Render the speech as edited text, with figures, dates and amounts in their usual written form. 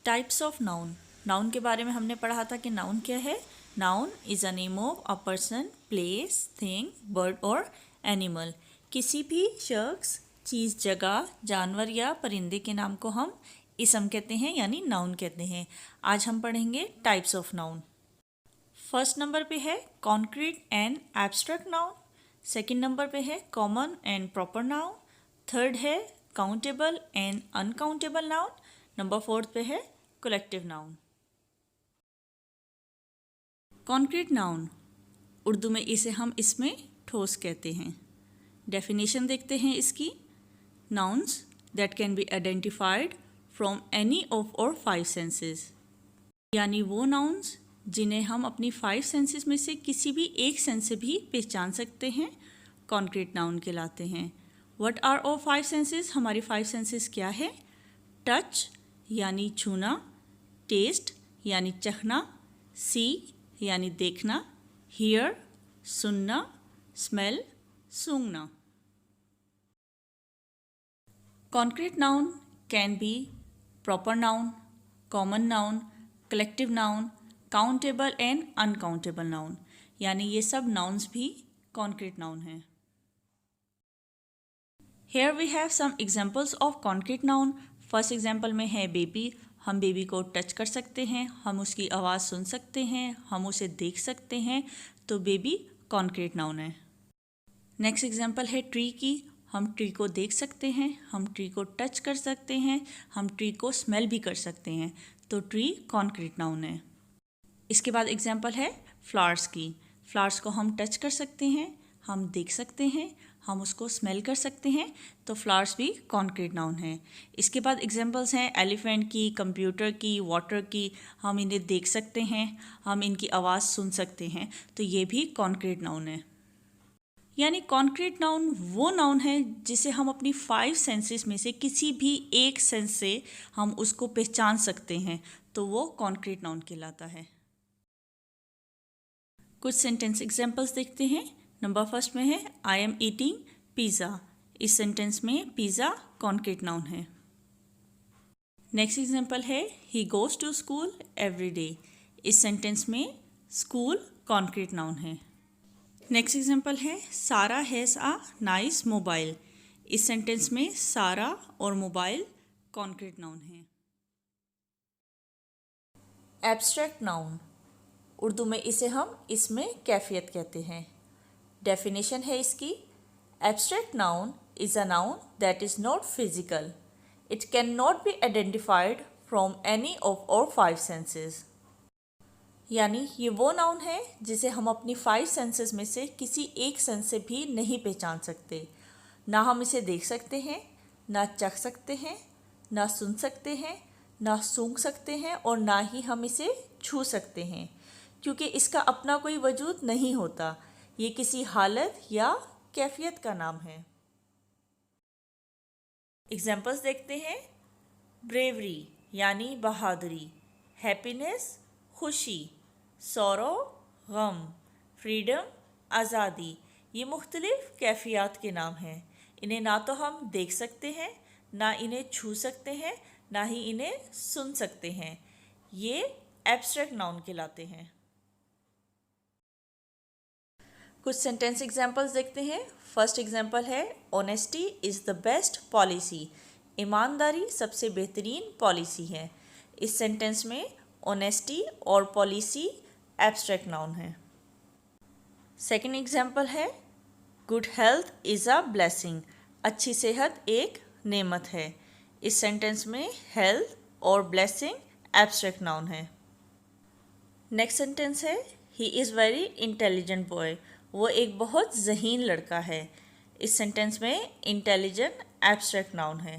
Types of noun. Noun के बारे में हमने पढ़ा था कि नाउन क्या है। Noun is a name of a person, place, thing, bird और एनिमल। किसी भी शख्स, चीज़, जगह, जानवर या परिंदे के नाम को हम इसम कहते हैं यानी नाउन कहते हैं। आज हम पढ़ेंगे types of noun. First number पे है concrete and abstract noun. Second number पे है common and proper noun. Third है countable and uncountable noun. Number fourth पे है collective noun. Concrete noun, Urdu में इसे हम इसमें ठोस कहते हैं। डेफिनेशन देखते हैं इसकी। Nouns that can be identified from any of और 5 सेंसेस, यानी वो नाउन्स जिन्हें हम अपनी 5 सेंसेस में से किसी भी एक सेंस से भी पहचान सकते हैं, कॉन्क्रीट नाउन कहलाते हैं। What are all 5 senses? हमारी 5 सेंसेस क्या है? टच यानी छूना, टेस्ट यानी चखना, सी यानी देखना, हियर सुनना, स्मेल सूंघना। Concrete noun can be proper noun, common noun, collective noun, countable and uncountable noun, यानी ये सब नाउन्स भी कॉन्क्रीट नाउन हैं। Here we have some examples of concrete noun. First example में है बेबी। हम बेबी को टच कर सकते हैं, हम उसकी आवाज़ सुन सकते हैं, हम उसे देख सकते हैं, तो बेबी कॉन्क्रीट नाउन है। नेक्स्ट एग्जाम्पल है ट्री की। हम ट्री को देख सकते हैं, हम ट्री को टच कर सकते हैं, हम ट्री को स्मेल भी कर सकते हैं, तो ट्री कॉन्क्रीट नाउन है। इसके बाद एग्जाम्पल है फ्लावर्स की। फ्लावर्स को हम टच कर सकते हैं, हम देख सकते हैं, हम उसको स्मेल कर सकते हैं, तो फ्लावर्स भी कॉन्क्रीट नाउन है। इसके बाद एग्जांपल्स हैं एलिफेंट की, कंप्यूटर की, वाटर की। हम इन्हें देख सकते हैं, हम इनकी आवाज़ सुन सकते हैं, तो ये भी कॉन्क्रीट नाउन है। यानी कॉन्क्रीट नाउन वो नाउन है जिसे हम अपनी 5 सेंसेस में से किसी भी एक सेंस से हम उसको पहचान सकते हैं, तो वो कॉन्क्रीट नाउन कहलाता है। कुछ सेंटेंस एग्जांपल्स देखते हैं। नंबर फर्स्ट में है आई एम ईटिंग पिज़्ज़ा। इस सेंटेंस में पिज़्ज़ा कॉन्क्रीट नाउन है। नेक्स्ट एग्जांपल है he goes to school every day. इस सेंटेंस में स्कूल कॉन्क्रीट नाउन है। नेक्स्ट एग्जांपल है Sarah has a nice mobile. इस सेंटेंस में सारा और मोबाइल कॉन्क्रीट नाउन है। एब्स्ट्रैक्ट नाउन, उर्दू में इसे हम इसमें कैफियत कहते हैं। डेफिनेशन है इसकी। Abstract noun is a noun that is not physical. It can not be identified from any of और 5 सेंसेस। यानी ये वो नाउन है जिसे हम अपनी 5 सेंसेस में से किसी एक सेंस से भी नहीं पहचान सकते। ना हम इसे देख सकते हैं, ना चख सकते हैं, ना सुन सकते हैं, ना सूंघ सकते हैं, और ना ही हम इसे छू सकते हैं, क्योंकि इसका अपना कोई वजूद नहीं होता। ये किसी हालत या कैफियत का नाम है। एग्जाम्पल्स देखते हैं। ब्रेवरी यानी बहादुरी, हैप्पीनेस खुशी, सौरो गम, फ्रीडम आज़ादी, ये मुख्तलिफ कैफियत के नाम हैं। इन्हें ना तो हम देख सकते हैं, ना इन्हें छू सकते हैं, ना ही इन्हें सुन सकते हैं। ये एब्स्ट्रैक्ट नाउन कहलाते हैं। कुछ सेंटेंस एग्जाम्पल्स देखते हैं। फर्स्ट एग्जाम्पल है honesty is the best policy. ईमानदारी सबसे बेहतरीन पॉलिसी है। इस सेंटेंस में ऑनेस्टी और पॉलिसी एब्स्ट्रैक्ट नाउन है। सेकंड एग्जाम्पल है good health is a blessing. अच्छी सेहत एक नेमत है। इस सेंटेंस में हेल्थ और ब्लेसिंग एब्स्ट्रैक्ट नाउन है। नेक्स्ट सेंटेंस है he is very intelligent boy. वो एक बहुत ज़हीन लड़का है। इस सेंटेंस में इंटेलिजेंट एब्स्ट्रैक्ट नाउन है।